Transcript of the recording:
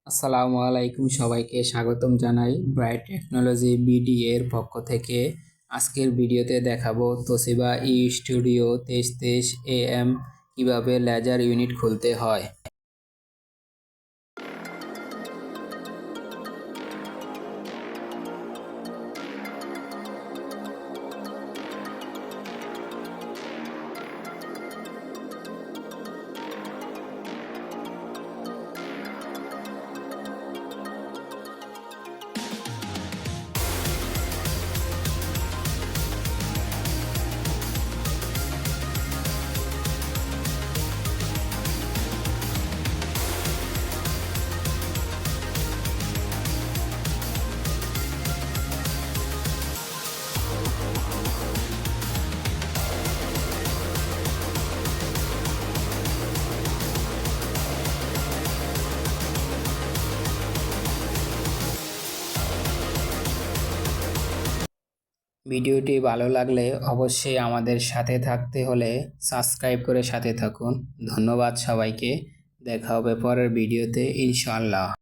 আসসালামু আলাইকুম, সবাইকে স্বাগতম জানাই ব্রাইট টেকনোলজি বিডি এর পক্ষ থেকে। আজকের ভিডিওতে দেখাবো তোশিবা ই স্টুডিও 2323 AM কিভাবে লেজার ইউনিট খুলতে হয়। ভিডিওটি ভালো লাগলে অবশ্যই আমাদের সাথে থাকতে হলে সাবস্ক্রাইব করে সাথে থাকুন। ধন্যবাদ সবাইকে। দেখা হবে পরের ভিডিওতে ইনশাআল্লাহ।